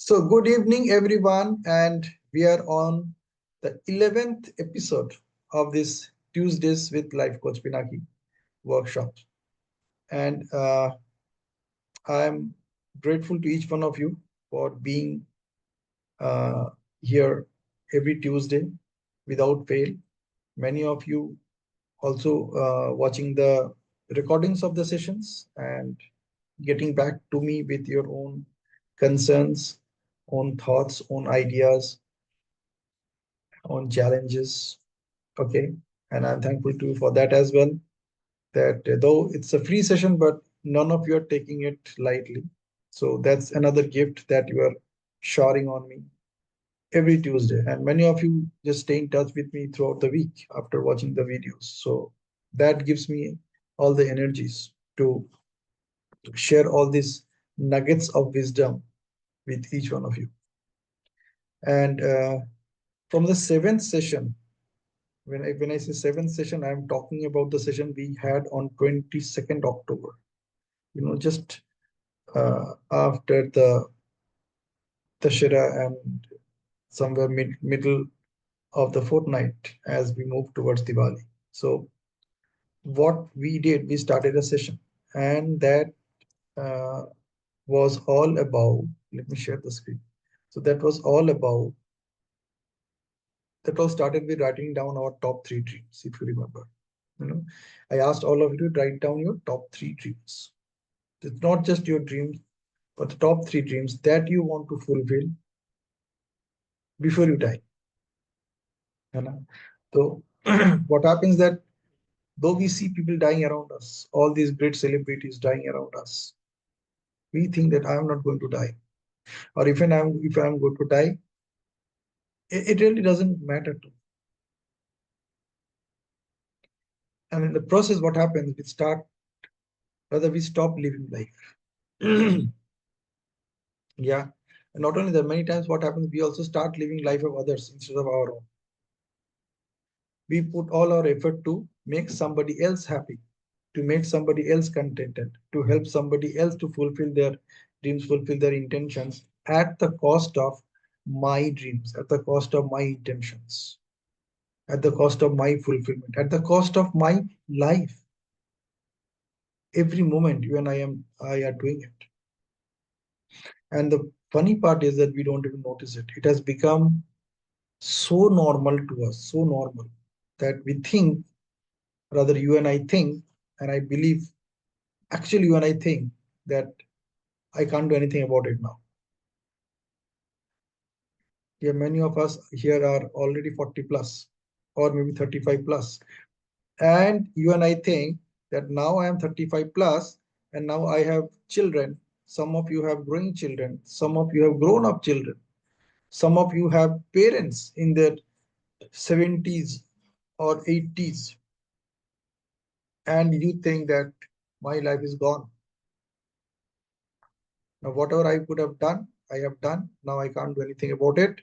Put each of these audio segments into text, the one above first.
So, good evening, everyone, and we are on the 11th episode of this Tuesdays with Life Coach Pinaki workshop. And I'm grateful to each one of you for being uh, here every Tuesday without fail. Many of you also watching the recordings of the sessions and getting back to me with your own concerns, own thoughts, own ideas, own challenges. Okay. And I'm thankful to you for that as well. That though it's a free session, but none of you are taking it lightly. So that's another gift that you are showering on me every Tuesday. And many of you just stay in touch with me throughout the week after watching the videos. So that gives me all the energies to share all these nuggets of wisdom with each one of you. And from the seventh session, when I say seventh session, I'm talking about the session we had on 22nd October. Just after the Tashira and somewhere middle of the fortnight as we move towards Diwali. So what we did, we started a session, and that uh, was all about. Let me share the screen. So that all started with writing down our top three dreams, if you remember. You know, I asked all of you to write down your top three dreams. It's not just your dreams, but the top three dreams that you want to fulfill before you die. You know? So what happens that though we see people dying around us, all these great celebrities dying around us, we think that I'm not going to die. Or if I'm going to die, it really doesn't matter to me. And in the process, what happens, we stop living life. Yeah. And not only that, many times what happens, we also start living life of others instead of our own. We put all our effort to make somebody else happy, to make somebody else contented, to help somebody else to fulfill their dreams, fulfill their intentions at the cost of my dreams, at the cost of my intentions, at the cost of my fulfillment, at the cost of my life. Every moment you and I are doing it. And the funny part is that we don't even notice it. It has become so normal to us, so normal that we think, rather you and I think, and I believe, actually you and I think that I can't do anything about it now. Yeah, many of us here are already 40 plus or maybe 35 plus. And you and I think that now I am 35 plus and now I have children. Some of you have growing children. Some of you have grown up children. Some of you have parents in their 70s or 80s. And you think that my life is gone. Now, whatever I could have done, I have done. Now I can't do anything about it.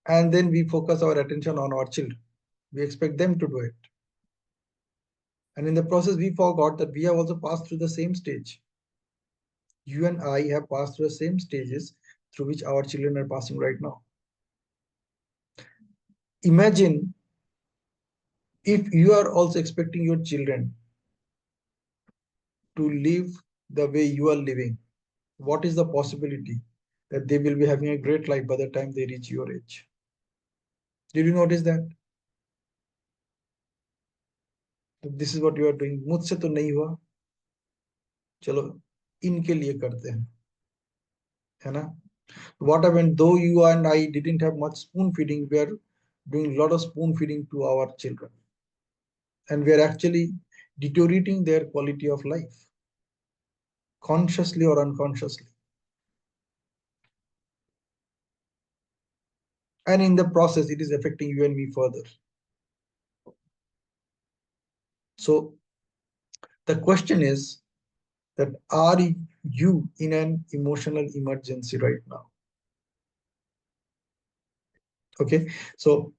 And then we focus our attention on our children. We expect them to do it. And in the process, we forgot that we have also passed through the same stage. You and I have passed through the same stages through which our children are passing right now. Imagine if you are also expecting your children to live the way you are living. What is the possibility that they will be having a great life by the time they reach your age? Did you notice that? This is what you are doing. मुझसे तो नहीं हुआ, चलो इनके लिए करते हैं, है ना? What happened? Though you and I didn't have much spoon feeding, we are doing a lot of spoon feeding to our children, and we are actually deteriorating their quality of life, consciously or unconsciously. And in the process, it is affecting you and me further. So the question is that are you in an emotional emergency right now? Okay, so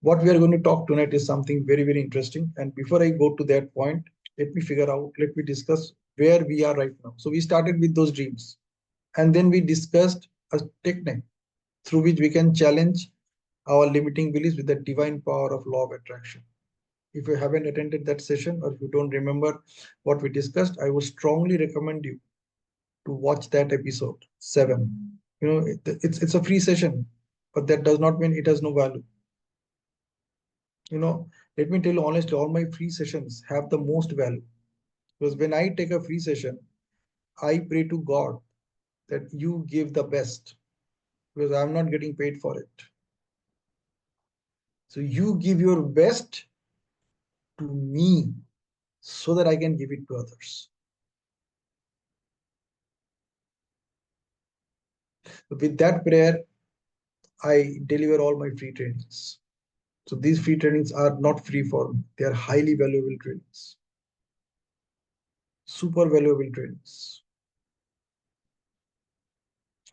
what we are going to talk tonight is something very, very interesting. And before I go to that point, let me discuss where we are right now. So we started with those dreams. And then we discussed a technique through which we can challenge our limiting beliefs with the divine power of law of attraction. If you haven't attended that session or if you don't remember what we discussed, I would strongly recommend you to watch that episode 7. It's a free session, but that does not mean it has no value. You know, let me tell you honestly, all my free sessions have the most value because when I take a free session, I pray to God that you give the best because I'm not getting paid for it. So you give your best to me so that I can give it to others. With that prayer, I deliver all my free trainings. So these free trainings are not free for me. They are highly valuable trainings, super valuable trainings.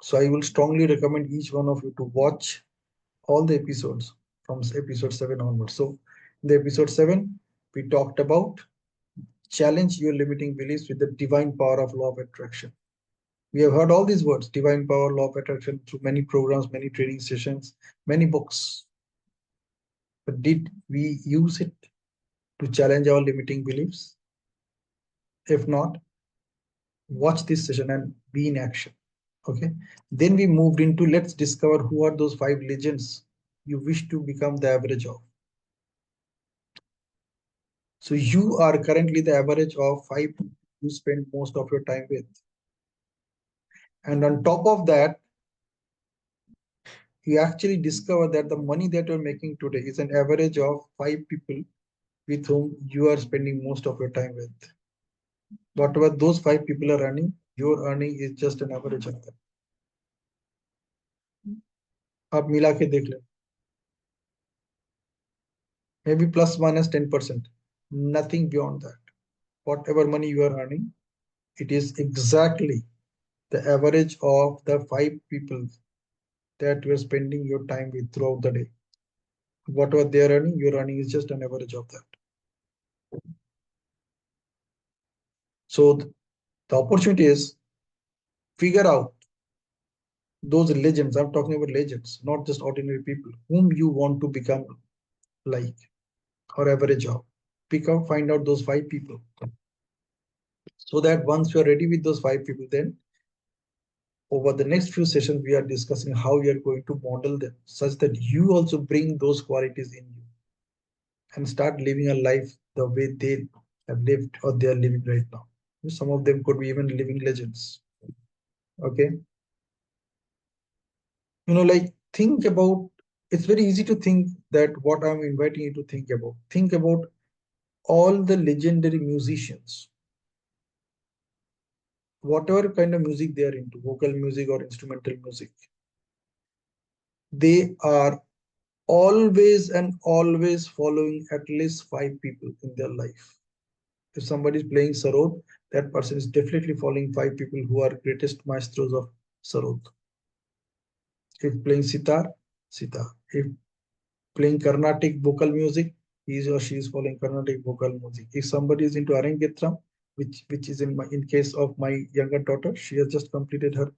So I will strongly recommend each one of you to watch all the episodes from episode 7 onwards. So in the episode 7, we talked about challenge your limiting beliefs with the divine power of law of attraction. We have heard all these words, divine power, law of attraction, through many programs, many training sessions, many books. But did we use it to challenge our limiting beliefs? If not, watch this session and be in action. Okay. Then we moved into let's discover who are those 5 legends you wish to become the average of. So you are currently the average of 5 you spend most of your time with. And on top of that, you actually discover that the money that you're making today is an average of 5 people with whom you are spending most of your time with. Whatever those 5 people are earning, your earning is just an average of them. आप मिला के देख लें, maybe plus minus 10%, nothing beyond that. Whatever money you are earning, it is exactly the average of the 5 people that you are spending your time with throughout the day. Whatever they are earning, your earning is just an average of that. So the opportunity is figure out those legends. I'm talking about legends, not just ordinary people whom you want to become like or average of. Pick up, find out those 5 people so that once you are ready with those 5 people, then over the next few sessions, we are discussing how we are going to model them such that you also bring those qualities in you and start living a life the way they have lived or they are living right now. Some of them could be even living legends. Okay. Like think about it's very easy to think that what I'm inviting you to think about. Think about all the legendary musicians, whatever kind of music they are into, vocal music or instrumental music, they are always and always following at least 5 people in their life. If somebody is playing sarod, that person is definitely following 5 people who are greatest maestros of sarod. If playing sitar. If playing Carnatic vocal music, he or she is following Carnatic vocal music. If somebody is into Arangetram, which is in case of my younger daughter, she has just completed her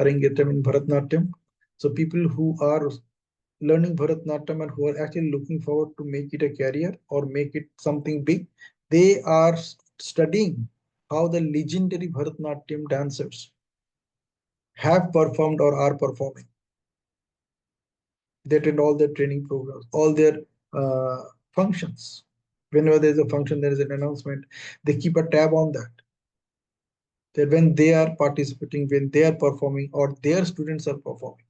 Arangetram in Bharatnatyam. So people who are learning Bharatnatyam and who are actually looking forward to make it a career or make it something big, they are studying how the legendary Bharatnatyam dancers have performed or are performing. They attend all their training programs, all their functions. Whenever there's a function, there is an announcement. They keep a tab on that. That when they are participating, when they are performing, or their students are performing.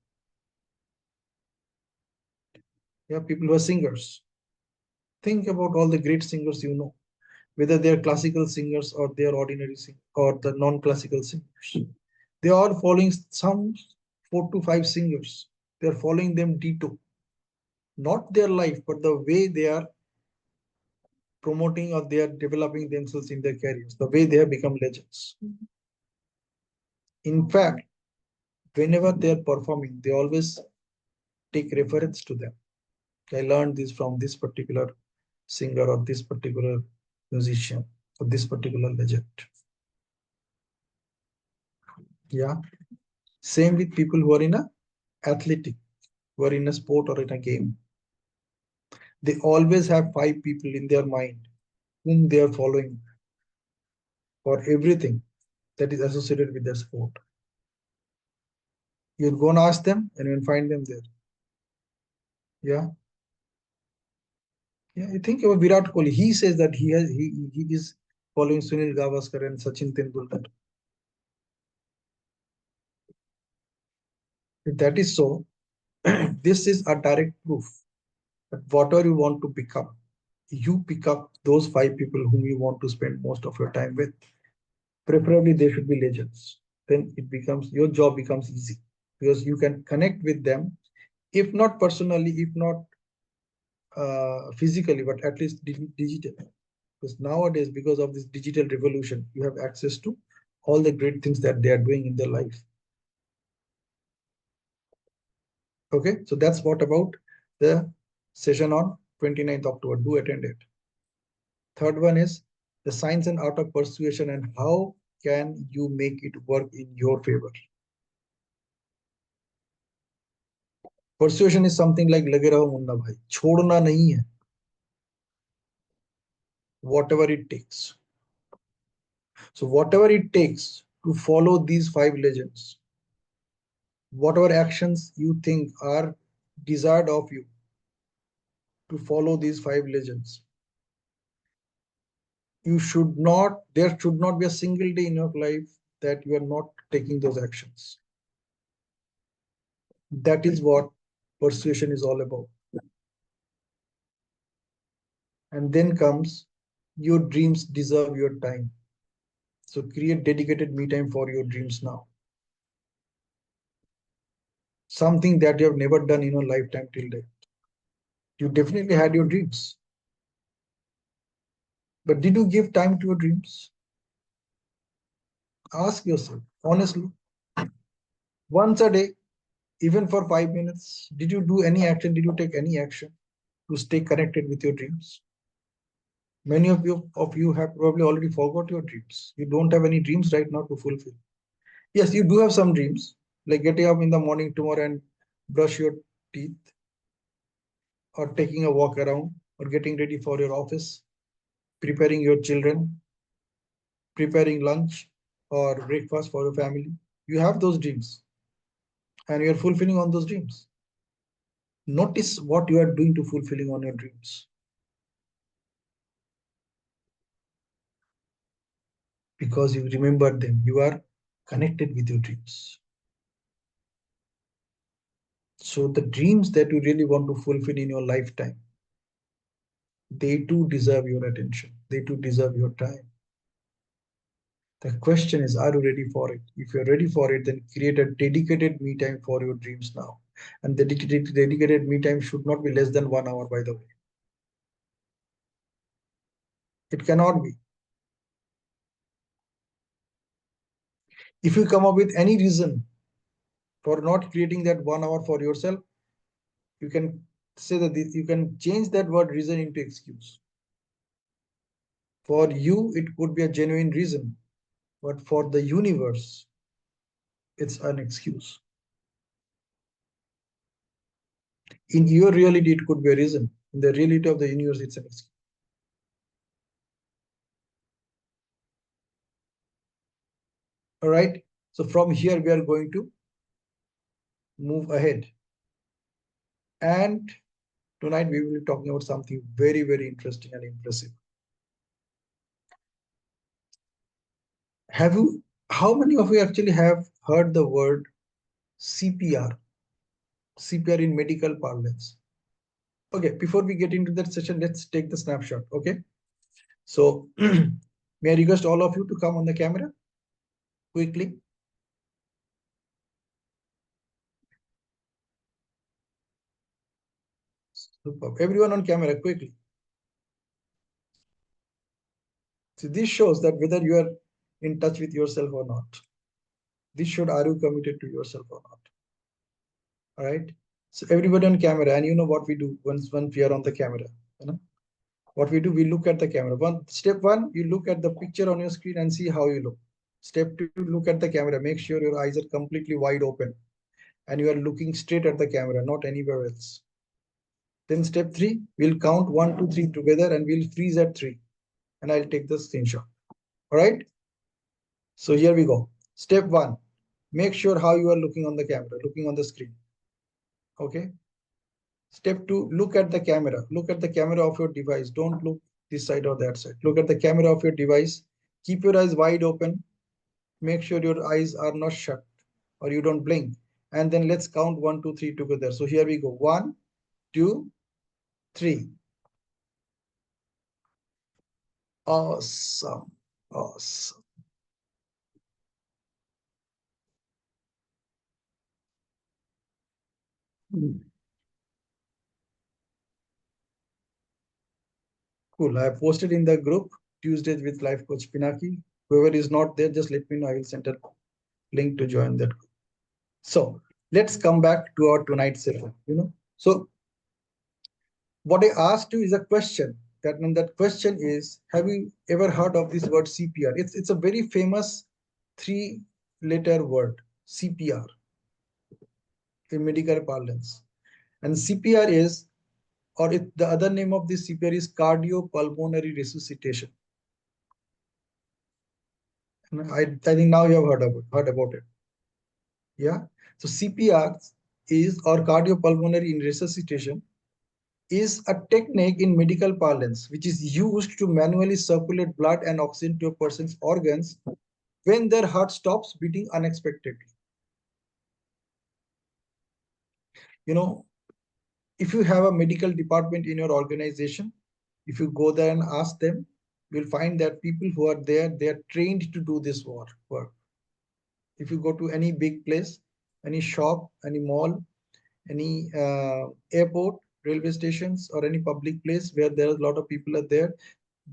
Yeah, people who are singers. Think about all the great singers you know, whether they are classical singers or they are ordinary singers or the non-classical singers. They are following some 4 to 5 singers. They are following them ditto. Not their life, but the way they are promoting or they are developing themselves in their careers, the way they have become legends. In fact, whenever they are performing, they always take reference to them. I learned this from this particular singer or this particular musician or this particular legend. Yeah. Same with people who are in a athletic, who are in a sport or in a game. They always have five people in their mind whom they are following for everything that is associated with their sport. You'll go and ask them and you'll find them there. Yeah. Yeah. You think about Virat Kohli. He says that he is following Sunil Gavaskar and Sachin Tendulkar. If that is so, this is a direct proof that whatever you want to become, you pick up those five people whom you want to spend most of your time with. Preferably, they should be legends. Then it becomes your job becomes easy because you can connect with them, if not personally, if not physically, but at least digitally. Because nowadays, because of this digital revolution, you have access to all the great things that they are doing in their life. Okay, so that's what about the session on 29th October. Do attend it. Third one is the science and art of persuasion and how can you make it work in your favor. Persuasion is something like लगे रहो मुन्ना भाई, छोड़ना नहीं है, whatever it takes. So whatever it takes to follow these five legends, whatever actions you think are desired of you to follow these five legends, you should not, there should not be a single day in your life that you are not taking those actions. That is what persuasion is all about. And then comes your dreams deserve your time. So create dedicated me time for your dreams now. Something that you have never done in your lifetime till date. You definitely had your dreams. But did you give time to your dreams? Ask yourself, honestly, once a day, even for 5 minutes, did you do any action? Did you take any action to stay connected with your dreams? Many of you have probably already forgot your dreams. You don't have any dreams right now to fulfill. Yes, you do have some dreams, like getting up in the morning tomorrow and brush your teeth, or taking a walk around, or getting ready for your office, preparing your children, preparing lunch or breakfast for your family. You have those dreams and you are fulfilling on those dreams. Notice what you are doing to fulfilling on your dreams because you remember them. You are connected with your dreams. So the dreams that you really want to fulfill in your lifetime, they too deserve your attention. They too deserve your time. The question is, are you ready for it? If you're ready for it, then create a dedicated me time for your dreams now. And the dedicated me time should not be less than 1 hour, by the way. It cannot be. If you come up with any reason for not creating that 1 hour for yourself, you can say that you can change that word reason into excuse. For you, it could be a genuine reason, but for the universe, it's an excuse. In your reality, it could be a reason. In the reality of the universe, it's an excuse. All right. So from here, we are going to move ahead. And tonight, we will be talking about something very, very interesting and impressive. Have you, how many of you actually have heard the word CPR? CPR in medical parlance. Okay, before we get into that session, let's take the snapshot. Okay. So, may I request all of you to come on the camera quickly? Superb. Everyone on camera quickly. So this shows that whether you are in touch with yourself or not. This should, are you committed to yourself or not? All right. So everybody on camera, and you know what we do once we are on the camera. You know what we do? We look at the camera. Step one, you look at the picture on your screen and see how you look. Step 2, look at the camera. Make sure your eyes are completely wide open and you are looking straight at the camera, not anywhere else. Then step 3, we'll count 1, 2, 3 together and we'll freeze at 3 and I'll take the screenshot. All right. So here we go. Step 1, make sure how you are looking on the camera, looking on the screen. Okay. Step 2, look at the camera. Look at the camera of your device. Don't look this side or that side. Look at the camera of your device. Keep your eyes wide open. Make sure your eyes are not shut or you don't blink. And then let's count 1, 2, 3 together. So here we go. 1, 2, 3. Awesome. Awesome. Cool. I have posted in the group Tuesdays with Life Coach Pinaki. Whoever is not there, just let me know. I will send a link to join that group. So let's come back to our tonight's session. So what I asked you is a question. That question is, have you ever heard of this word CPR? It's a very famous three-letter word, CPR, in medical parlance. And CPR is, the other name of this CPR is cardiopulmonary resuscitation. And I think now you have heard about it. Yeah. So CPR is, or cardiopulmonary resuscitation, is a technique in medical parlance which is used to manually circulate blood and oxygen to a person's organs when their heart stops beating unexpectedly. You know, if you have a medical department in your organization, if you go there and ask them, you'll find that people who are there, they are trained to do this work. If you go to any big place, any shop, any mall, any airport, railway stations, or any public place where there are a lot of people are there,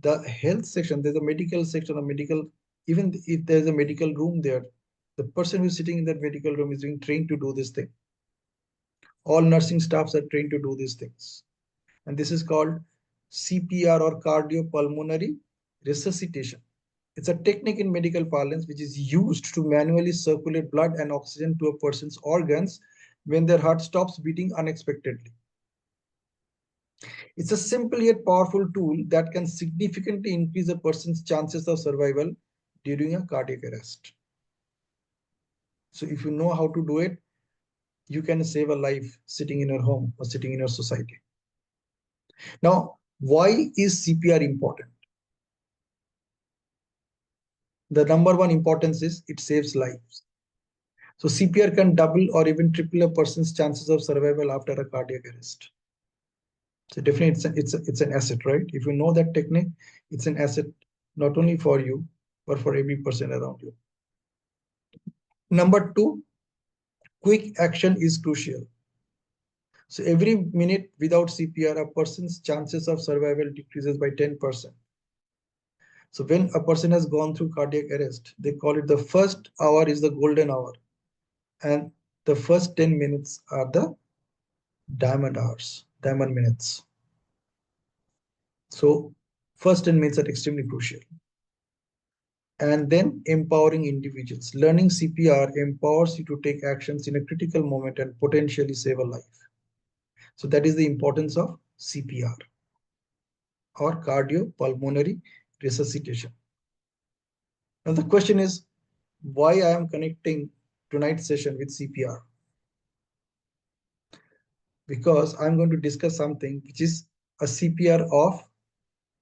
the health section, there's a medical section, a medical, even if there's a medical room there, the person who's sitting in that medical room is being trained to do this thing. All nursing staffs are trained to do these things. And this is called CPR, or cardiopulmonary resuscitation. It's a technique in medical parlance which is used to manually circulate blood and oxygen to a person's organs when their heart stops beating unexpectedly. It's a simple yet powerful tool that can significantly increase a person's chances of survival during a cardiac arrest. So if you know how to do it, you can save a life sitting in your home or sitting in your society. Now, why is CPR important? The number one importance is it saves lives. So CPR can double or even triple a person's chances of survival after a cardiac arrest. So definitely it's an asset, right? If you know that technique, it's an asset not only for you, but for every person around you. Number two, quick action is crucial. So every minute without CPR, a person's chances of survival decreases by 10%. So when a person has gone through cardiac arrest, they call it the first hour is the golden hour. And the first 10 minutes are the diamond hours, diamond minutes. So first 10 minutes are extremely crucial. And then empowering individuals. Learning CPR empowers you to take actions in a critical moment and potentially save a life. So that is the importance of CPR, or cardiopulmonary resuscitation. Now the question is, why I am connecting tonight's session with CPR? Because I'm going to discuss something which is a CPR of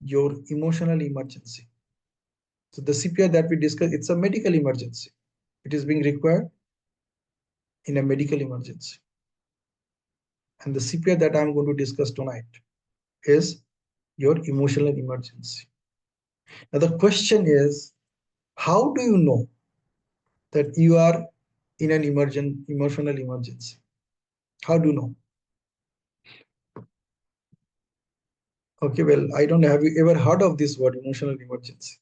your emotional emergency. So the CPR that we discuss, it's a medical emergency. It is being required in a medical emergency. And the CPR that I'm going to discuss tonight is your emotional emergency. Now the question is, how do you know that you are in an emotional emergency? How do you know? Okay, well, I don't know. Have you ever heard of this word, emotional emergency?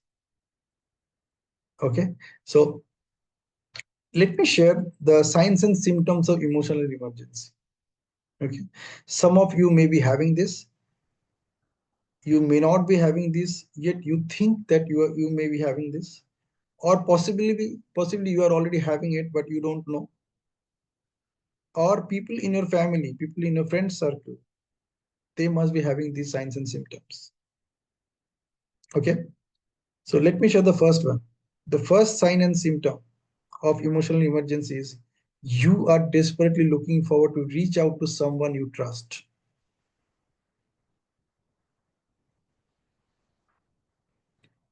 Okay, so let me share the signs and symptoms of emotional emergency. Okay, some of you may be having this. You may not be having this, yet you think that you may be having this, or possibly you are already having it but you don't know, or people in your family, people in your friend circle, they must be having these signs and symptoms. Okay, so let me show the first one. The first sign and symptom of emotional emergency is you are desperately looking forward to reach out to someone you trust.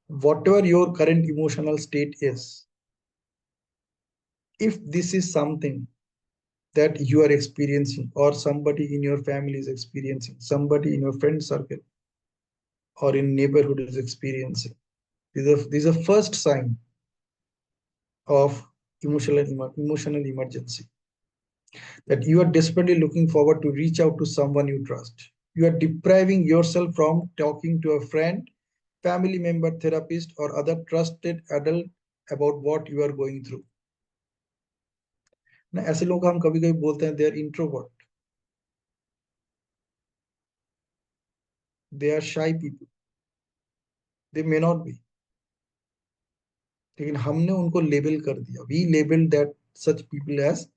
Whatever your current emotional state is, if this is something that you are experiencing, or somebody in your family is experiencing, somebody in your friend circle or in neighborhood is experiencing, this is a first sign of emotional emergency, that you are desperately looking forward to reach out to someone you trust. You are depriving yourself from talking to a friend, family member, therapist, or other trusted adult about what you are going through. ना ऐसे लोग हम कभी कभी बोलते हैं they are introvert, they are shy people, they may not be, लेकिन हमने उनको लेबल कर दिया, we label that such people as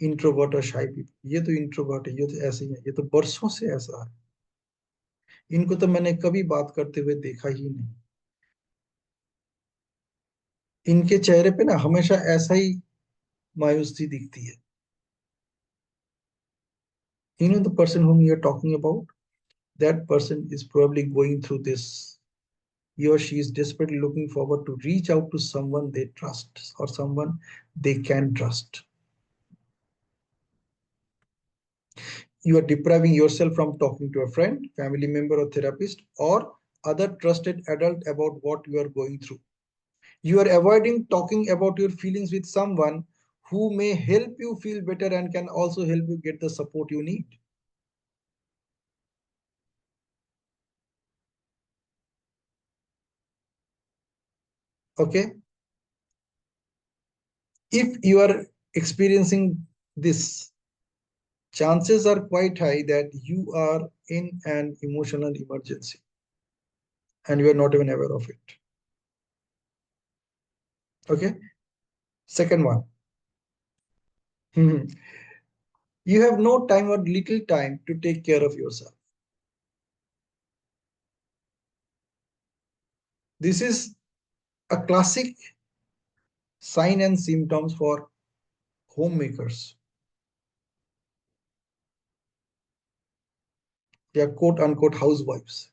introvert और शाई पीपल। ये तो इंट्रोवर्ट है, ये तो ऐसे ही है, ये तो बरसों से ऐसा है, इनको तो मैंने कभी बात करते हुए देखा ही नहीं। इनके चेहरे पे ना हमेशा ऐसा ही मायूसी दिखती है। You know the person whom you're talking about, that person is probably going through this. He or she is desperately looking forward to reach out to someone they trust or someone they can trust. You are depriving yourself from talking to a friend, family member, or therapist, or other trusted adult about what you are going through. You are avoiding talking about your feelings with someone who may help you feel better and can also help you get the support you need. Okay? If you are experiencing this, chances are quite high that you are in an emotional emergency and you are not even aware of it. Okay? Second one, you have no time or little time to take care of yourself. This is a classic sign and symptoms for homemakers. They are quote unquote housewives.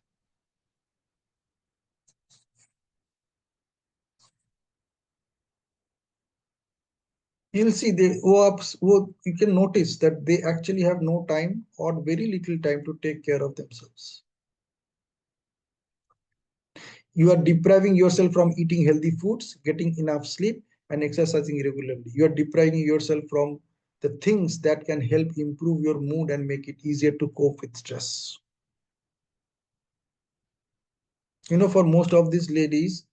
You'll see you can notice that they actually have no time or very little time to take care of themselves. You are depriving yourself from eating healthy foods, getting enough sleep, and exercising regularly. You are depriving yourself from the things that can help improve your mood and make it easier to cope with stress. For most of these ladies,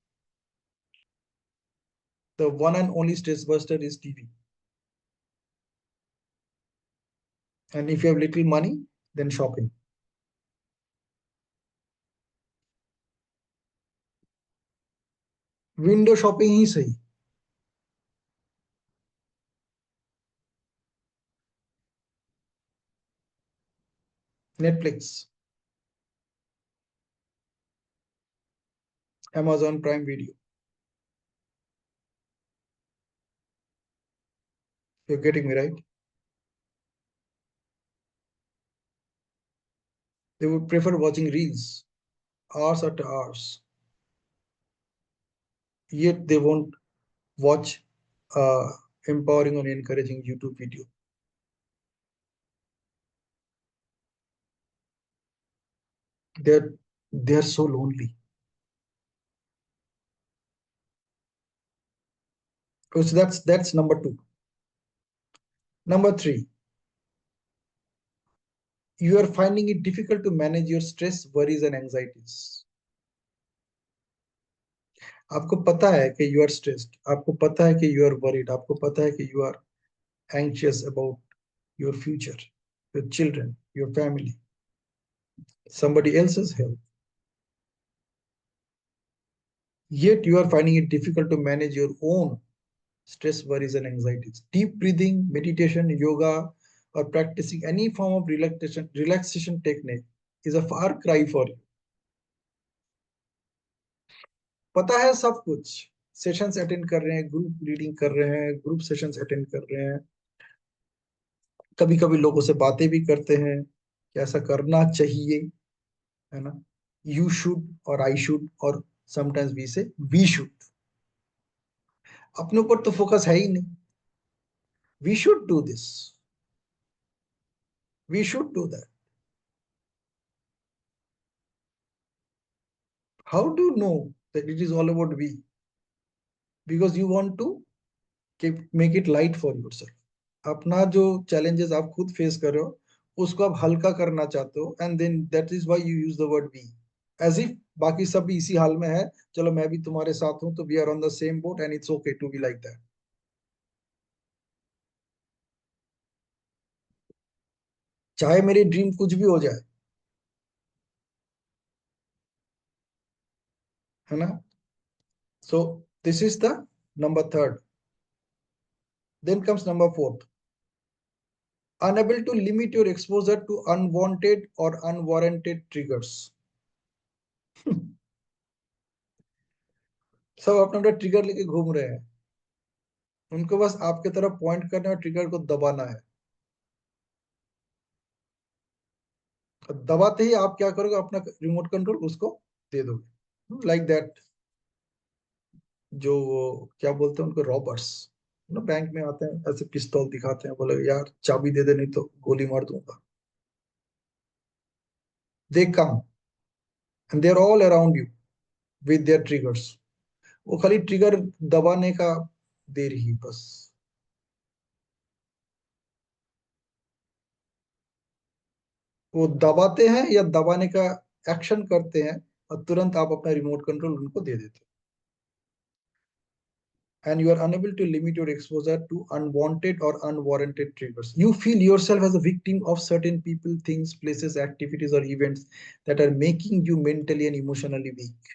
the one and only stress buster is TV. And if you have little money, then shopping. Window shopping ही सही. Netflix, Amazon Prime Video. You're getting me right? They would prefer watching reels hours after hours. Yet they won't watch uh, empowering or encouraging YouTube video. They're they're so lonely. So that's number two. Number three, you are finding it difficult to manage your stress, worries, and anxieties. आपको पता है कि you are stressed, आपको पता है कि you are worried, आपको पता है कि you are anxious about your future, your children, your family, somebody else's health. Yet you are finding it difficult to manage your own stress, worries, and anxieties. Deep breathing, meditation, yoga, or practicing any form of relaxation technique is a far cry for you. पता है सब कुछ, sessions attend कर रहे हैं, group reading कर रहे हैं, ग्रुप सेशंस अटेंड कर रहे हैं, कभी कभी लोगों से बातें भी करते हैं कि ऐसा करना चाहिए, है ना, यू शुड और आई शुड, और समटाइम्स वी शुड, अपने ऊपर तो फोकस है ही नहीं, we should do this, we should do that. How do know that it is all about we? Because you want to make it light for yourself. अपना जो challenges आप खुद फेस कर रहे हो उसको आप हल्का करना चाहते हो, and then that is why you use the word we, as if बाकी सब भी इसी हाल में है, चलो मैं भी तुम्हारे साथ हूं, तो we are on the same boat and it's okay to be like that. चाहे मेरी ड्रीम कुछ भी हो जाए, है ना. So this is the number third. Then comes number fourth. Unable to limit your exposure to unwanted or unwarranted triggers. सब अपना अपना ट्रिगर लेके घूम रहे हैं, उनको बस आपके तरफ पॉइंट करना है और ट्रिगर को दबाना है. और दबाते ही आप क्या करोगे, अपना रिमोट कंट्रोल उसको दे दोगे, लाइक दैट. जो क्या बोलते हैं उनको, रॉबर्स ना, बैंक में आते हैं ऐसे पिस्तौल दिखाते हैं, बोले यार चाबी दे दे नहीं तो गोली मार दूंगा. They come and they are all around you with their triggers. वो खाली ट्रिगर दबाने का देर ही बस. वो दबाते हैं या दबाने का एक्शन करते हैं, और तुरंत आप अपना रिमोट कंट्रोल उनको दे देते हो. And you are unable to limit your exposure to unwanted or unwarranted triggers. You feel yourself as a victim of certain people, things, places, activities, or events that are making you mentally and emotionally weak.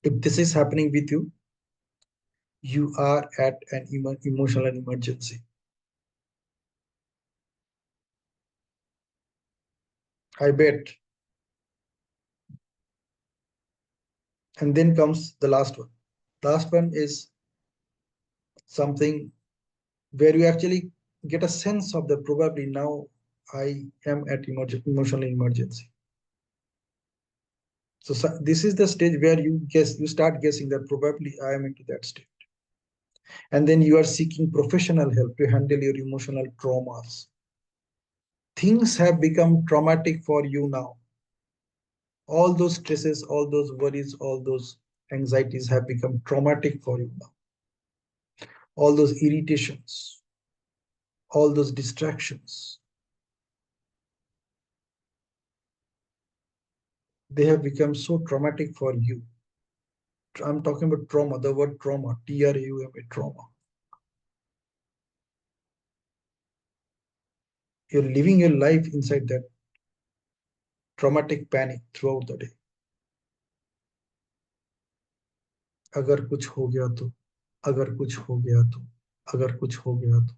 If this is happening with you, you are at an emotional emergency. I bet. And then comes the last one. Last one is something where you actually get a sense of that probably now I am at emotional emergency. So this is the stage where you start guessing that probably I am into that state. And then you are seeking professional help to handle your emotional traumas. Things have become traumatic for you now. All those stresses, all those worries, all those anxieties have become traumatic for you now. All those irritations, all those distractions, they have become so traumatic for you. I'm talking about trauma, the word trauma, Trauma, trauma. You're living your life inside that traumatic panic throughout the day. अगर कुछ हो गया तो, अगर कुछ हो गया तो, अगर कुछ हो गया तो.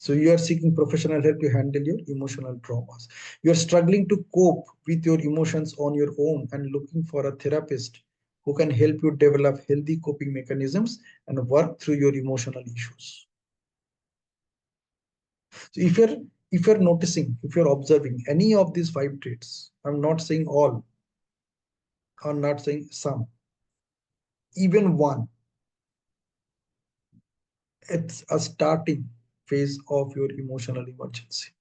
So you are seeking professional help to handle your emotional traumas. You are struggling to cope with your emotions on your own and looking for a therapist who can help you develop healthy coping mechanisms and work through your emotional issues. So if you're noticing, if you're observing any of these five traits, I'm not saying all, I'm not saying some, even one, it's a starting phase of your emotional emergency.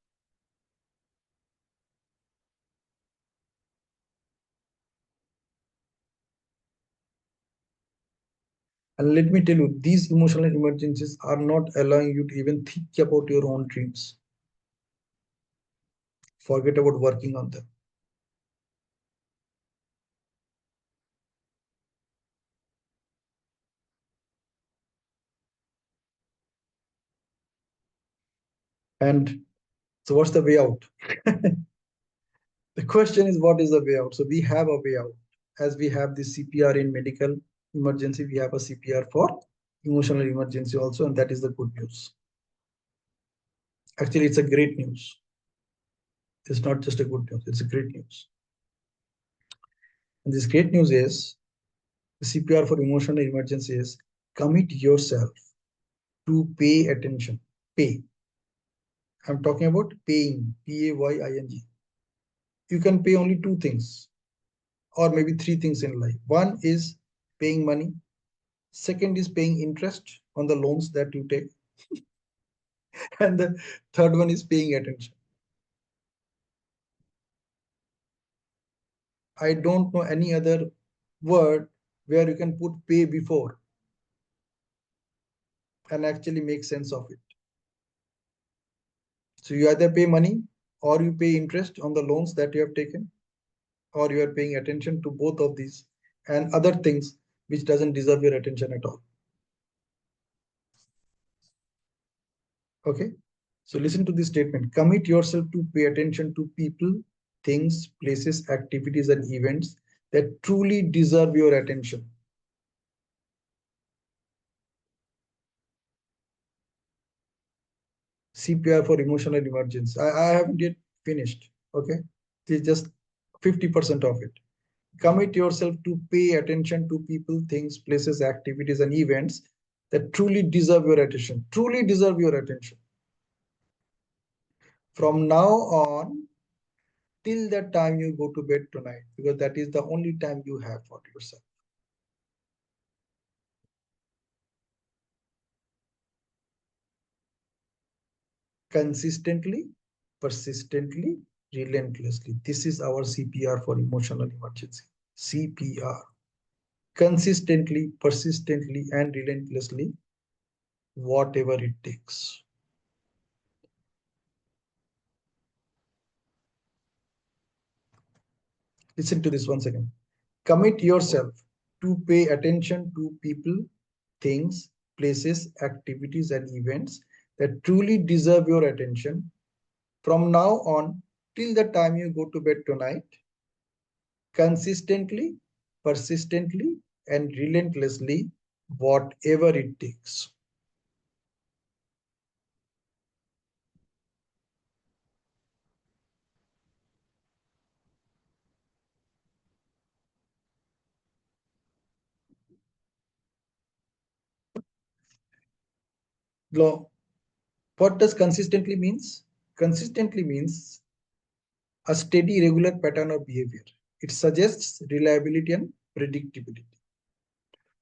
And let me tell you, these emotional emergencies are not allowing you to even think about your own dreams. Forget about working on them. And so, what's the way out? The question is, what is the way out? So, we have a way out. As we have the CPR in medical emergency, we have a CPR for emotional emergency also, and that is the good news. Actually, it's a great news. It's not just a good news, it's a great news. And this great news is the CPR for emotional emergency is commit yourself to pay attention. Pay. I'm talking about paying, P-A-Y-I-N-G. You can pay only two things or maybe three things in life. One is paying money. Second is paying interest on the loans that you take. And the third one is paying attention. I don't know any other word where you can put pay before and actually make sense of it. So you either pay money or you pay interest on the loans that you have taken, or you are paying attention to both of these and other things which doesn't deserve your attention at all. Okay. So listen to this statement. Commit yourself to pay attention to people, things, places, activities, and events that truly deserve your attention. CPR for emotional emergency. I haven't yet finished. Okay. This is just 50% of it. Commit yourself to pay attention to people, things, places, activities, and events that truly deserve your attention. Truly deserve your attention. From now on, till the time you go to bed tonight, because that is the only time you have for yourself. Consistently, persistently, relentlessly. This is our CPR for emotional emergency. CPR. Consistently, persistently, and relentlessly, whatever it takes. Listen to this once again. Commit yourself to pay attention to people, things, places, activities, and events that truly deserve your attention from now on till the time you go to bed tonight, consistently, persistently, and relentlessly, whatever it takes. Now, what does consistently means? Consistently means a steady, regular pattern of behavior. It suggests reliability and predictability.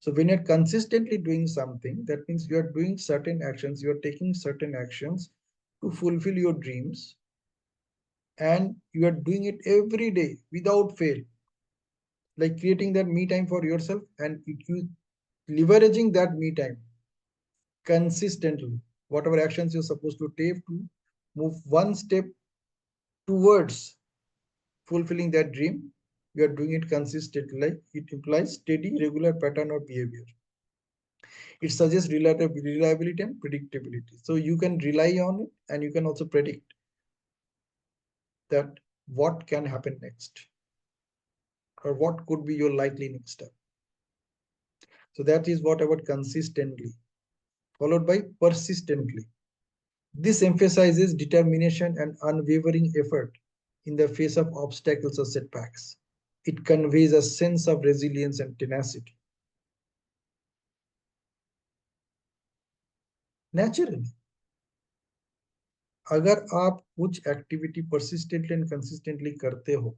So when you're consistently doing something, that means you're doing certain actions, you're taking certain actions to fulfill your dreams, and you are doing it every day without fail, like creating that me time for yourself and you leveraging that me time consistently. Whatever actions you're supposed to take to move one step towards fulfilling that dream, you are doing it consistently. Like it implies steady, regular pattern of behavior. It suggests reliability and predictability. So you can rely on it and you can also predict that what can happen next or what could be your likely next step. So that is what about consistently, followed by persistently. This emphasizes determination and unwavering effort in the face of obstacles or setbacks. It conveys a sense of resilience and tenacity. Naturally, अगर आप कुछ activity persistently and consistently करते हो,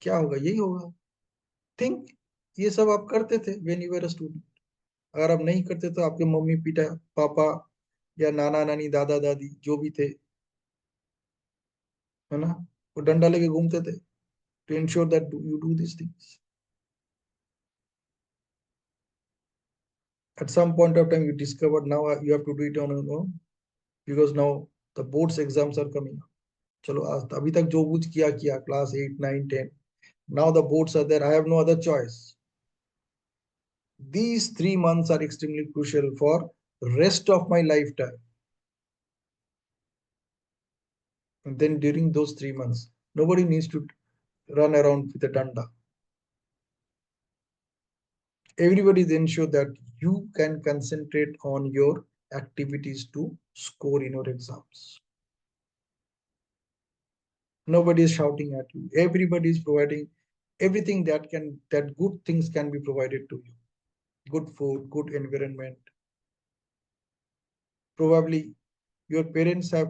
क्या होगा? यही होगा. Think, ये सब आप करते थे when you were a student. अगर आप नहीं करते तो आपके मम्मी पिता पापा या नाना नानी दादा दादी जो भी थे, है ना, वो डंडा लेके घूमते थे to ensure that you do these things. At some point of time, you discovered now you have to do it on your own because now the boards exams are coming up. चलो अभी तक जो कुछ किया किया class 8 9 10, now the boards are there. I have no other choice. These 3 months are extremely crucial for rest of my lifetime. And then during those 3 months, nobody needs to run around with a danda. Everybody is ensured that you can concentrate on your activities to score in your exams. Nobody is shouting at you. Everybody is providing everything that good things can be provided to you. Good food, good environment. Probably your parents have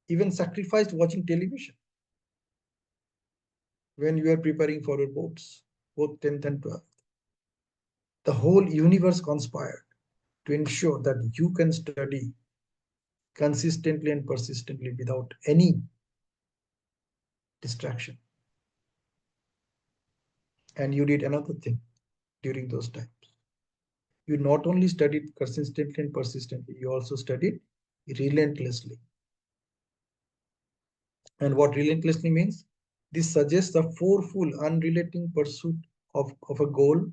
even sacrificed watching television when you are preparing for your boards, both 10th and 12th. The whole universe conspired to ensure that you can study consistently and persistently without any distraction. And you did another thing during those times. You not only studied consistently and persistently, you also studied relentlessly. And what relentlessly means? This suggests a fourfold, unrelenting pursuit of a goal,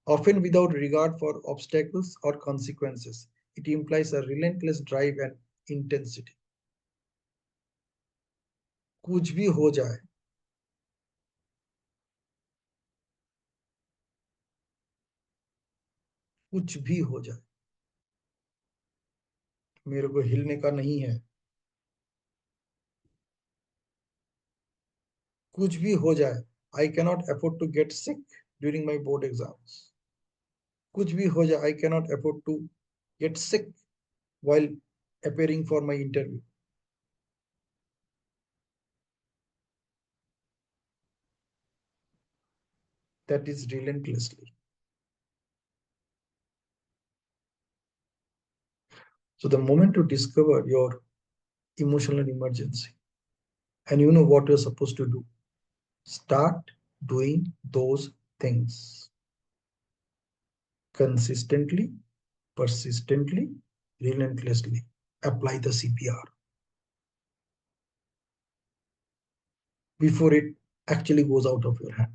often without regard for obstacles or consequences. It implies a relentless drive and intensity. कुछ भी हो जाए, कुछ भी हो जाए, मेरे को हिलने का नहीं है. कुछ भी हो जाए, I cannot afford to get sick during my board exams. कुछ भी हो जाए, I cannot afford to get sick while appearing for my interview. That is relentlessly. So the moment you discover your emotional emergency and you know what you're supposed to do, start doing those things consistently, persistently, relentlessly. Apply the CPR before it actually goes out of your hand.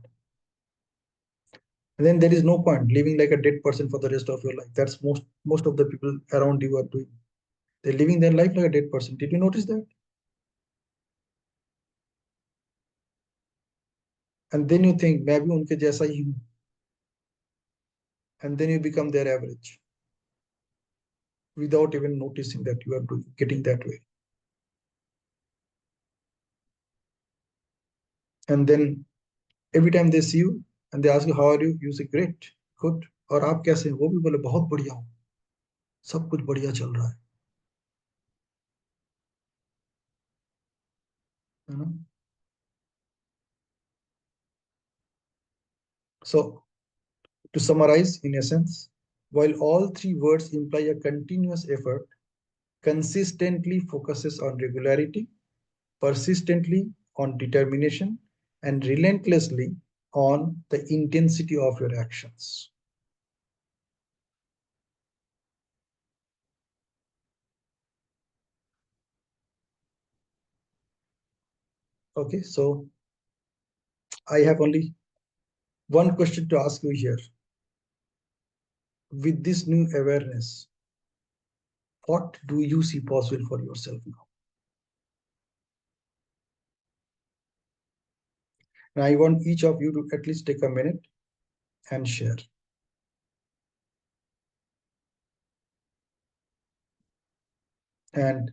And then there is no point living like a dead person for the rest of your life. That's most of the people around you are doing. They're living their life like a dead person. Did you notice that? And then you think maybe unke jaisa hi hu. And then you become their average without even noticing that you are getting that way. And then every time they see you and they ask you how are you, you say great, good. और आप कैसे हैं? वो भी बोले बहुत बढ़िया हूँ, सब कुछ बढ़िया चल रहा है ना? So to summarize, in essence, while all three words imply a continuous effort, consistently focuses on regularity, persistently on determination, and relentlessly on the intensity of your actions. Okay, so I have only one question to ask you here. With this new awareness, what do you see possible for yourself now? And I want each of you to at least take a minute and share. And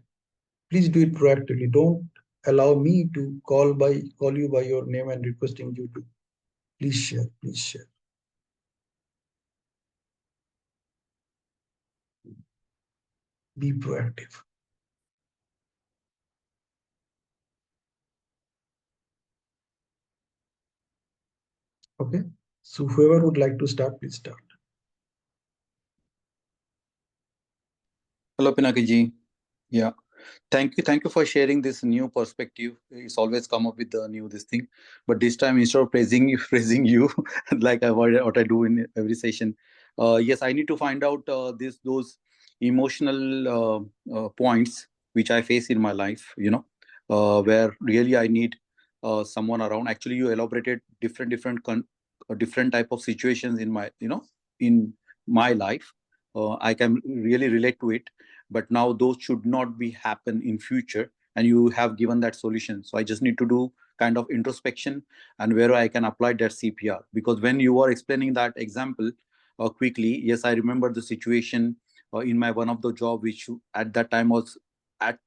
please do it proactively. Don't allow me to call you by your name and requesting you to please share, please share. Be proactive. Okay. So whoever would like to start, please start. Hello, Pinaki ji. Yeah. Thank you for sharing this new perspective. It's always come up with the new this thing, but this time instead of praising you, praising you, like what I do in every session. Yes, I need to find out those emotional points which I face in my life. Where really I need someone around. Actually, you elaborated different type of situations in my in my life. I can really relate to it. But now those should not be happen in future, and you have given that solution. So I just need to do kind of introspection, and where I can apply that CPR. Because when you are explaining that example quickly, yes, I remember the situation in my one of the job, which at that time was at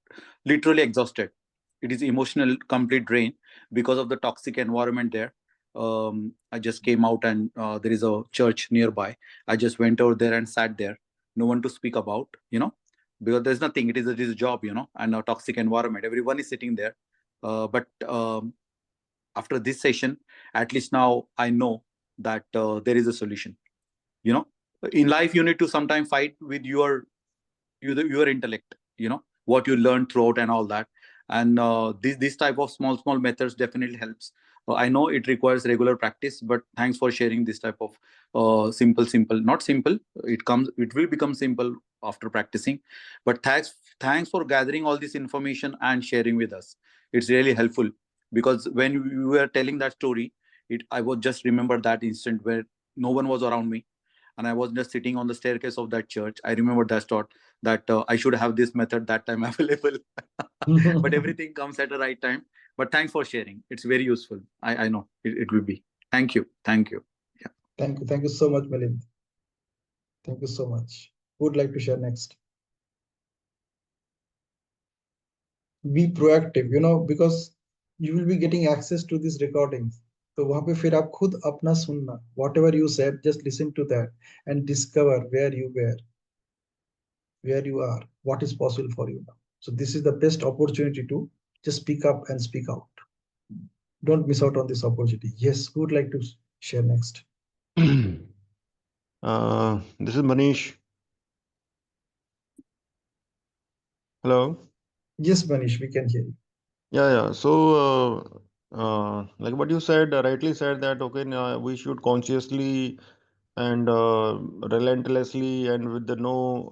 literally exhausted. It is emotional complete drain because of the toxic environment there. I just came out, and there is a church nearby. I just went over there and sat there. No one to speak about, because there's nothing. It is a job, and a toxic environment. Everyone is sitting there. But after this session, at least now I know that there is a solution. You know, in life, you need to sometimes fight with your intellect, what you learn throughout and all that. And this type of small methods definitely helps. I know it requires regular practice, but thanks for sharing this type of simple, not simple. It will become simple after practicing. But thanks for gathering all this information and sharing with us. It's really helpful, because when you were telling that story, I was just remember that instant where no one was around me, and I was just sitting on the staircase of that church. I remember that thought, that I should have this method that time available. But everything comes at the right time. But thanks for sharing. It's very useful. I know it will be. Thank you. Thank you. Yeah. Thank you. Thank you so much, Milind. Thank you so much. Who would like to share next? Be proactive, because you will be getting access to these recordings. तो वहां पे फिर आप खुद अपना सुनना, whatever you said, just listen to that and discover where you are, what is possible for you now. So this is the best opportunity to just speak up and speak out. Don't miss out on this opportunity. Yes, who would like to share next? This is Manish. Hello. Yes, Manish, we can hear you. Yeah. So, like what you said, rightly said that okay, we should consciously and relentlessly and with the no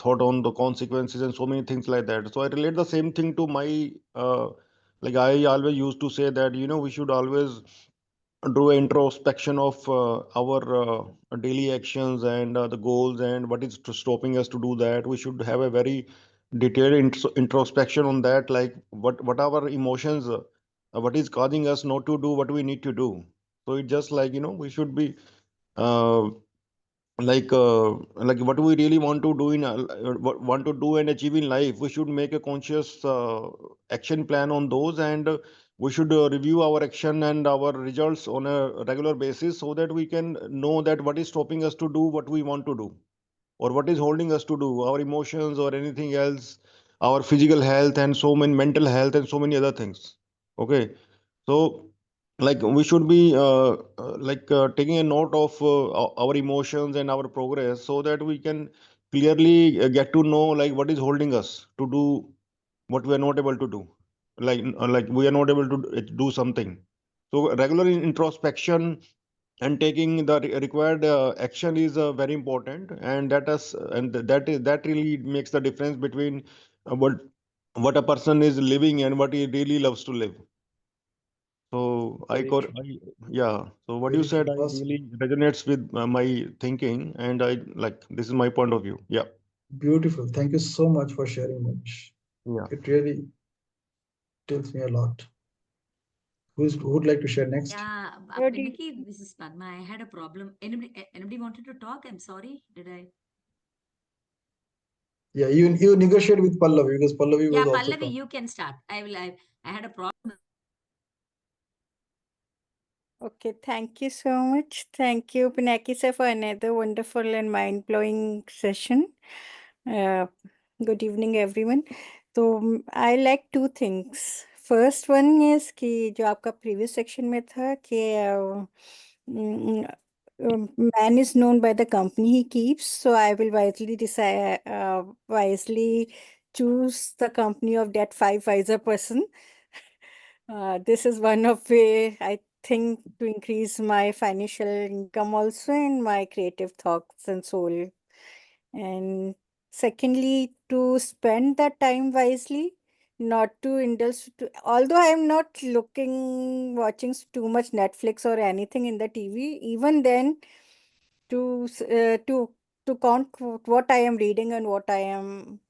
thought on the consequences and so many things like that. So I relate the same thing to my like I always used to say that we should always do introspection of our daily actions and the goals and what is stopping us to do that. We should have a very detailed introspection on that, like what our emotions, what is causing us not to do what we need to do. So it's just like we should be uh, like what we really want to do in what want to do and achieve in life. We should make a conscious action plan on those, and we should review our action and our results on a regular basis so that we can know that what is stopping us to do what we want to do, or what is holding us to do our emotions or anything else, our physical health and so many mental health and so many other things. Okay. So like we should be taking a note of our emotions and our progress so that we can clearly get to know like what is holding us to do what we are not able to do, like we are not able to do something. So regular introspection and taking the required action is very important, and that really makes the difference between what a person is living and what he really loves to live. So Very true. yeah. So what you Very said, true. I really resonates with my thinking, and I like this is my point of view. Yeah. Beautiful. Thank you so much for sharing, Manish. Yeah. It really tells me a lot. Who would like to share next? Yeah, What do you, Pinaki, this is Padma. I had a problem. Anybody wanted to talk? I'm sorry. Did I? Yeah, you negotiate with Pallavi because Pallavi Yeah, was also Pallavi, talking. you can start. I had a problem. okay, thank you so much. Thank you, Pinaki sir, for another wonderful and mind-blowing session. Uh, good evening, everyone. तो I like two things. First one is कि जो आपका previous section में था कि man is known by the company he keeps. So I will wisely choose the company of that five wiser person. This is one of way I think to increase my financial income also and my creative thoughts and soul. And secondly, to spend that time wisely, not to indulge. Although I am not watching too much Netflix or anything in the TV, even then, to to count what I am reading and what I am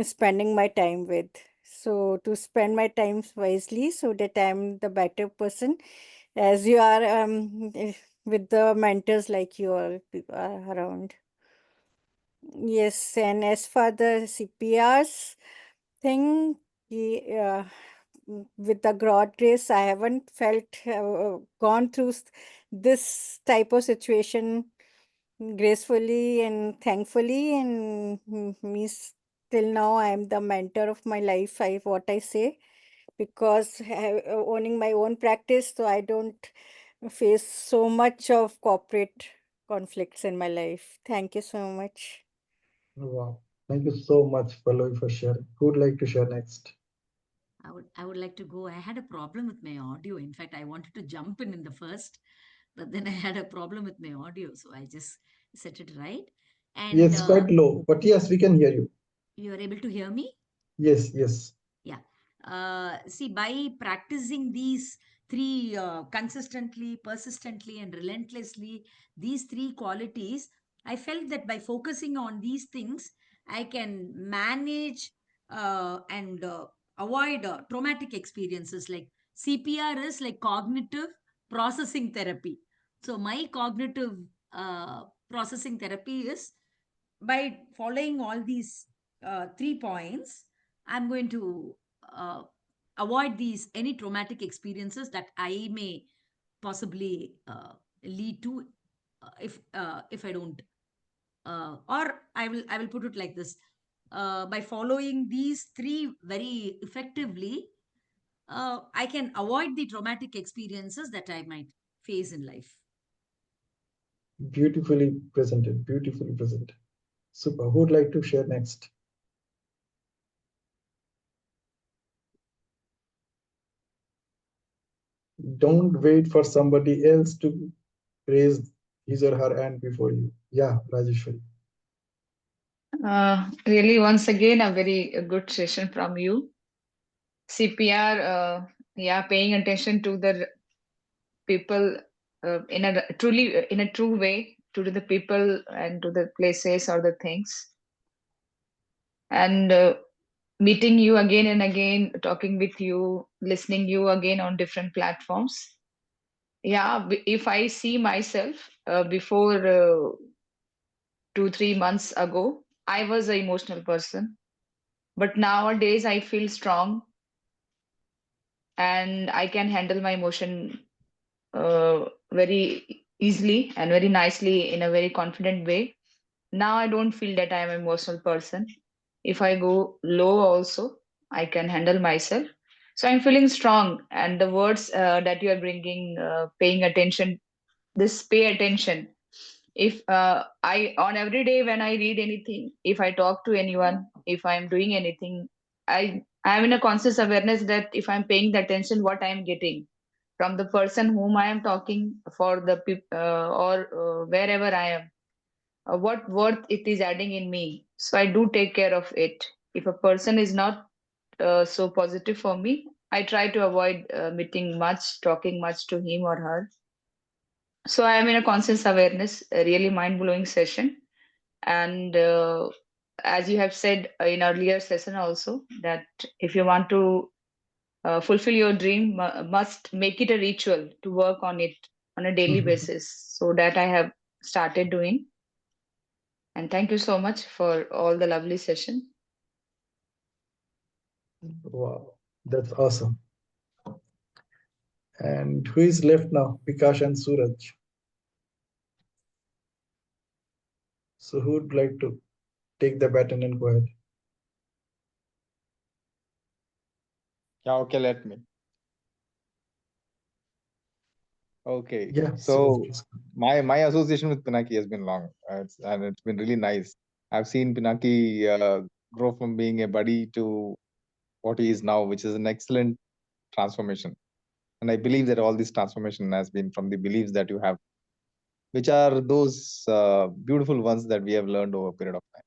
spending my time with. So to spend my time wisely so that I'm the better person as you are with the mentors like you all are around. Yes, and as for the CPRs thing, with the God grace, I haven't gone through this type of situation gracefully and thankfully, and till now I am the mentor of my life. What I say, because owning my own practice, so I don't face so much of corporate conflicts in my life. Thank you so much. Wow. Thank you so much, Pallavi, for sharing. Who would like to share next? I would like to go. I had a problem with my audio. In fact, I wanted to jump in the first, but then I had a problem with my audio, so I just set it right. And Yes, quite low, but yes, we can hear you. you are able to hear me? Yes, yes. Yeah. See, by practicing these three consistently, persistently, and relentlessly, these three qualities, I felt that by focusing on these things, I can manage and avoid traumatic experiences. Like CPR is like cognitive processing therapy. So, my cognitive processing therapy is by following all these 3 points. I'm going to uh, avoid these any traumatic experiences that I may possibly lead to if I don't or I will put it like this. By following these three very effectively, I can avoid the traumatic experiences that I might face in life. Beautifully presented. Beautifully presented. Super. Who would like to share next? Don't wait for somebody else to raise his or her hand before you. Yeah, Rajeshwari. Really, once again, a very good session from you. CPR, yeah, paying attention to the people in a truly in a true way to the people and to the places or the things, and meeting you again and again, talking with you, listening you again on different platforms. Yeah, if I see myself before 2 3 months ago, I was an emotional person, but nowadays I feel strong and I can handle my emotion very easily and very nicely in a very confident way. Now I don't feel that I am an emotional person. If I go low, also I can handle myself. So I'm feeling strong, and the words that you are bringing, paying attention, this pay attention. If I on every day when I read anything, if I talk to anyone, if I'm doing anything, I am in a conscious awareness that if I'm paying the attention, what I'm getting from the person whom I am talking for the or wherever I am, what worth it is adding in me. So I do take care of it. If a person is not so positive for me, I try to avoid meeting much, talking much to him or her. So I am in a conscious awareness, a really mind blowing session. And as you have said in earlier session also, that if you want to fulfill your dream, must make it a ritual to work on it on a daily basis. So that I have started doing. And thank you so much for all the lovely session. Wow, that's awesome. And who is left now? Vikash and Suraj. So who would like to take the baton and go ahead? Yeah, okay, let me. Okay, Yeah, Suraj, so please. my association with Pinaki has been long, and it's been really nice. I've seen Pinaki grow from being a buddy to what he is now, which is an excellent transformation. And I believe that all this transformation has been from the beliefs that you have, which are those beautiful ones that we have learned over a period of time.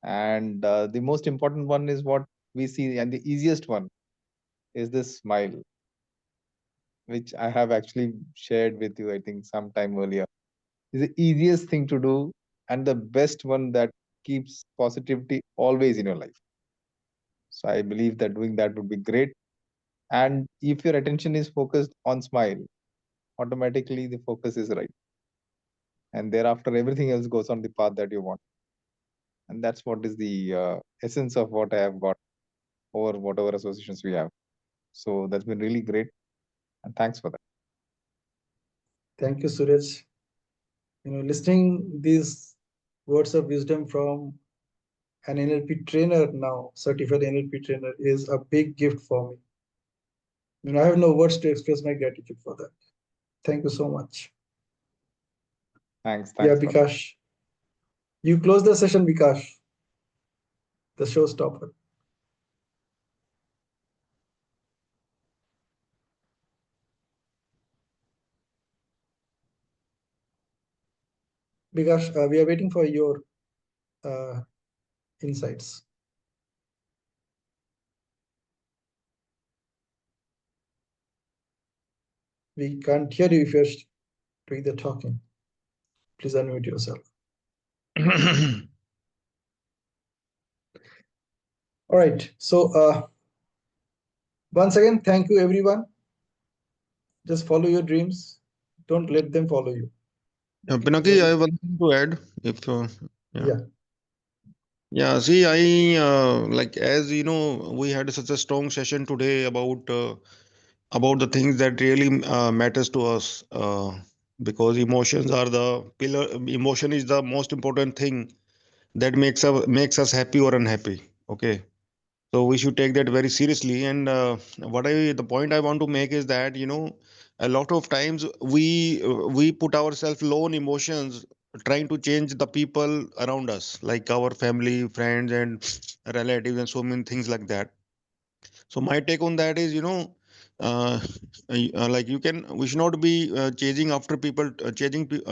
And the most important one is what we see, and the easiest one is this smile, which I have actually shared with you, I think, some time earlier. Is the easiest thing to do and the best one that keeps positivity always in your life. So I believe that doing that would be great. And if your attention is focused on smile, automatically the focus is right. And thereafter, everything else goes on the path that you want. And that's what is the essence of what I have got over whatever associations we have. So that's been really great. And thanks for that. Thank you, Suraj. Listening these words of wisdom from an NLP trainer now, certified NLP trainer, is a big gift for me. I have no words to express my gratitude for that. Thank you so much. Thanks. Yeah, Thanks for that. Bikash. You close the session, Bikash, the showstopper. Bikash, we are waiting for your uh, insights. We can't hear you if you're doing the talking. Please unmute yourself. All right. So once again, thank you, everyone. Just follow your dreams. Don't let them follow you. Pinaki, I have one thing to add. If yeah. Yeah. Yeah, see, like as you know, we had such a strong session today about the things that really matters to us. Because emotions are the pillar. Emotion is the most important thing that makes us happy or unhappy. Okay, so we should take that very seriously. And the point I want to make is that a lot of times we put ourselves low on emotions, trying to change the people around us, like our family, friends, and relatives, and so many things like that. So my take on that is, uh, like we should not be chasing after people,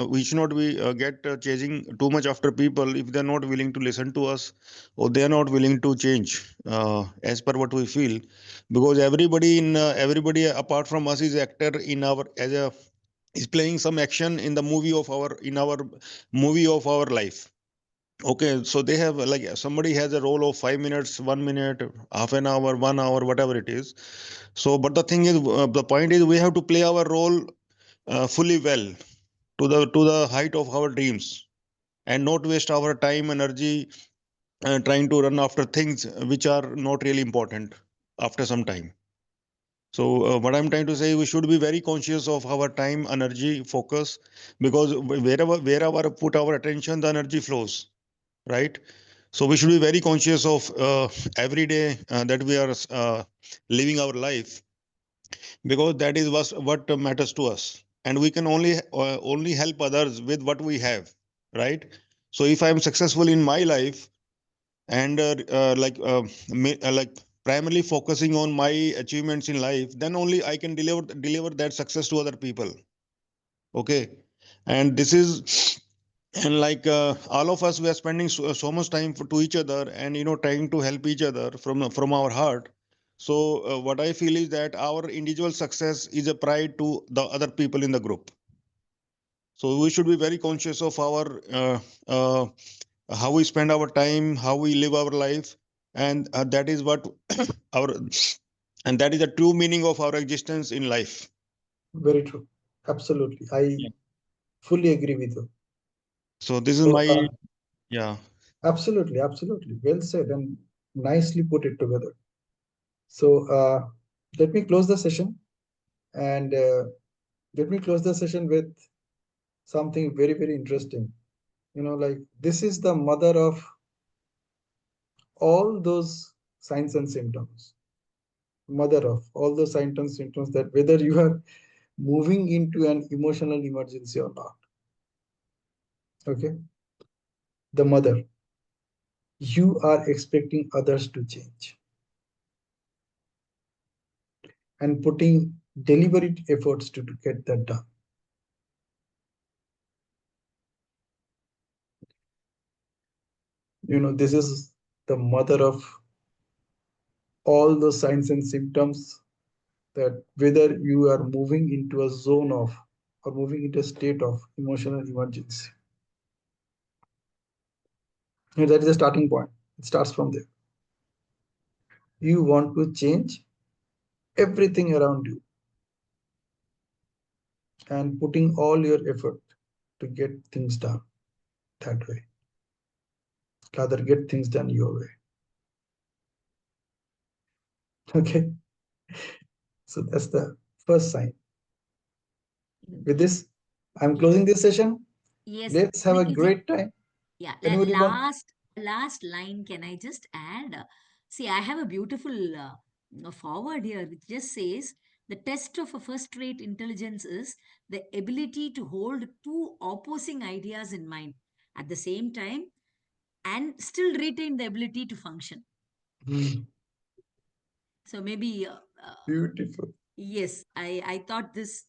we should not be get chasing too much after people if they're not willing to listen to us, or they are not willing to change as per what we feel, because everybody apart from us is actor in our as a is playing some action in the movie of our life. Okay, so they have like somebody has a role of 5 minutes, 1 minute, half an hour, 1 hour, whatever it is. So, but the thing is, the point is, we have to play our role fully well to the height of our dreams, and not waste our time, energy, trying to run after things which are not really important after some time. So, what I'm trying to say, we should be very conscious of our time, energy, focus, because wherever put our attention, the energy flows, right? So we should be very conscious of every day that we are living our life, because that is what matters to us, and we can only help others with what we have, right? So if I am successful in my life, and like primarily focusing on my achievements in life, then only I can deliver that success to other people. Okay, and this is and like all of us, we are spending so much time to each other, and trying to help each other from our heart. So what I feel is that our individual success is a pride to the other people in the group. So we should be very conscious of our how we spend our time, how we live our life, and that is what our and that is the true meaning of our existence in life. Very true. Absolutely. I Yeah. fully agree with you. So this is So, my yeah. absolutely, absolutely. Well said and nicely put it together. So, let me close the session and let me close the session with something very, very interesting. Like this is the mother of all those signs and symptoms, mother of all those signs and symptoms that whether you are moving into an emotional emergency or not. Okay. The mother, you are expecting others to change and putting deliberate efforts to get that done. This is the mother of all the signs and symptoms that whether you are moving into a zone of or moving into a state of emotional emergency. That is the starting point. It starts from there. You want to change everything around you and putting all your effort to get things done that way. Rather, get things done your way. Okay. So that's the first sign. With this, I'm closing this session. Yes. Let's have a great time. Yeah. Anybody want? Last line, can I just add? See, I have a beautiful forward here which just says the test of a first-rate intelligence is the ability to hold two opposing ideas in mind at the same time and still retain the ability to function. So maybe Beautiful. yes, I thought this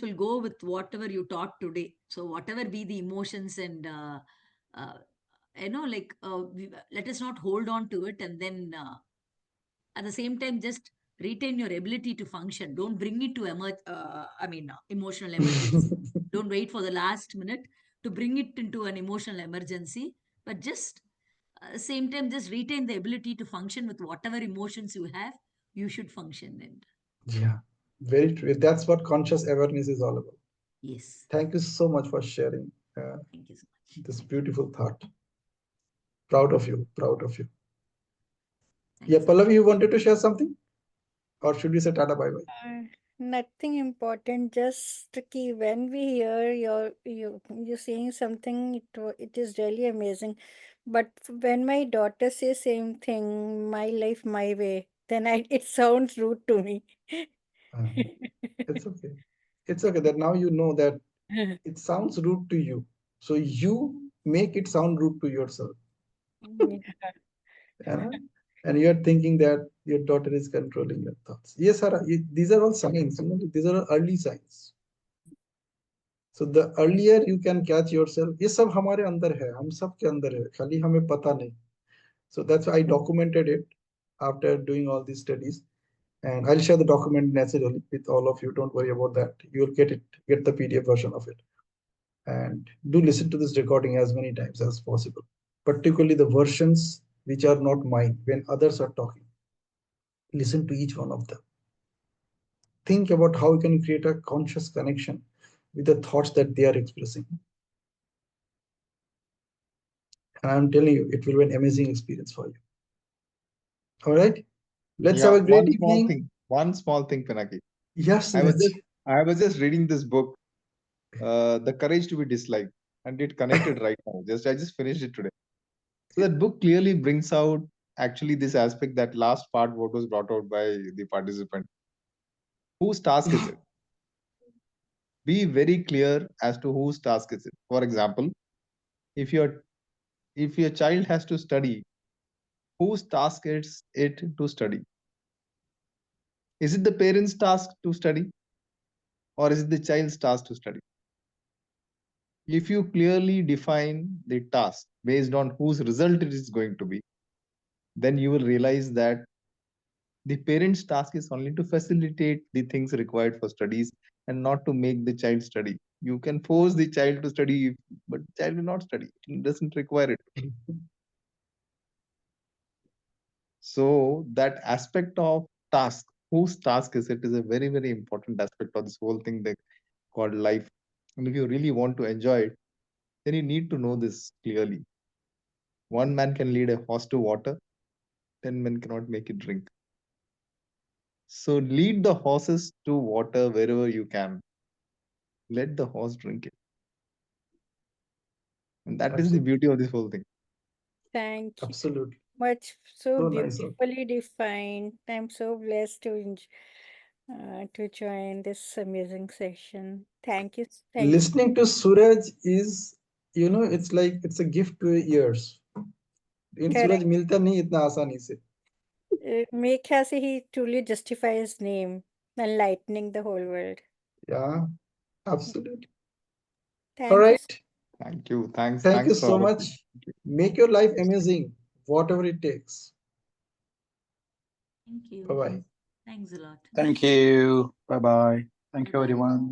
will go with whatever you taught today. So whatever be the emotions and uh, let us not hold on to it, and then at the same time just retain your ability to function. Don't bring it to emotional emergency. Don't wait for the last minute to bring it into an emotional emergency, but just same time just retain the ability to function with whatever emotions you have. You should function and Yeah, very true. That's what conscious awareness is all about. yes. Thank you so much for sharing Thank you so much. this beautiful thought. Proud of you. Proud of you. Yeah, Thanks. Pallavi, you wanted to share something? Or should we say Tata bye bye? Uh, Nothing important, just ki when we hear you saying something, it is really amazing. But when my daughter says same thing, my life, my way, then it sounds rude to me. Uh, it's okay. It's okay that now you know that it sounds rude to you. So you make it sound rude to yourself. Yeah. Yeah? And you're thinking that your daughter is controlling your thoughts. Yes, Sarah, these are all signs. These are early signs. So the earlier you can catch yourself, ये सब हमारे अंदर है, हम सब के अंदर है, खाली हमें पता नहीं. So that's why I documented it after doing all these studies, and I'll share the document naturally with all of you. Don't worry about that. You'll get the PDF version of it, and do listen to this recording as many times as possible, particularly the versions which are not mine. When others are talking, listen to each one of them. Think about how you can create a conscious connection with the thoughts that they are expressing. And I'm telling you, it will be an amazing experience for you. All right. Let's have Yeah, a great evening. one small thing, Pinaki. Yes, I was Suraj. I was just reading this book, The Courage to be Disliked, and it connected right now. I just finished it today. So that book clearly brings out actually this aspect, that last part what was brought out by the participant. Whose task is it? Be very clear as to whose task is it. For example, if your child has to study, whose task is it to study? Is it the parent's task to study, or is it the child's task to study? If you clearly define the task based on whose result it is going to be, then you will realize that the parent's task is only to facilitate the things required for studies and not to make the child study. You can force the child to study, but the child will not study. It doesn't require it. So that aspect of task, whose task is a very, very important aspect of this whole thing that called life. And if you really want to enjoy it, then you need to know this clearly. One man can lead a horse to water, 10 men cannot make it drink. So lead the horses to water wherever you can. Let the horse drink it. And that is the Absolutely. beauty of this whole thing. Thank you Absolutely. much. So So nice of you. beautifully defined. I'm so blessed to join this amazing session. Thank you. Thank you. Listening to Suraj is, it's like it's a gift to your ears. In Suraj Correct. मिलता नहीं इतना आसानी से. मेरे ख्याल से he truly justifies his name, enlightening the whole world. Yeah, absolutely. All Thank you. right. Thank you. Thank you Thanks for so all of much. you. Make your life amazing, whatever it takes. Thank Bye you. bye. Thanks a lot. Thank you. Bye bye. Thank you, Bye-bye. everyone.